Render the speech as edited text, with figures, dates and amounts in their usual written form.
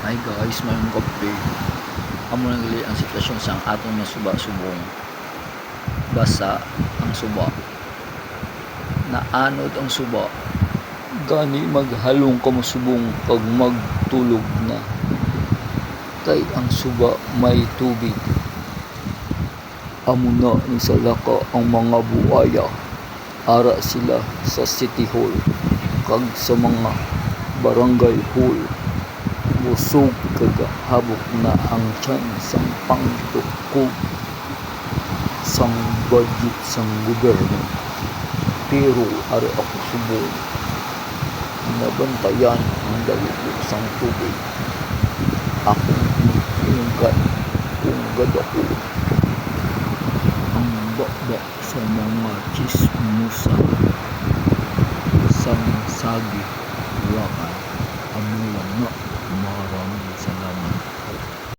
Hi guys, mayong gabi. Amo nang gali ang sitwasyon sa atong nasuba-subong. Basa ang suba. Naanod ang suba. Gani maghalong ka subong pag magtulog na. Kay ang suba may tubig. Amo na ni salaka ang mga buaya. Ara sila sa City Hall kag sa mga barangay hall. Busog kagahabok na ang tiyan sang pangtukog sang budget sang gobyerno. Pero ari ako subong nabantayan ang dalubok sang tubig. Ako unggad ako ang bakbak sa mga chismosa sang sagi wakan amulang na marami.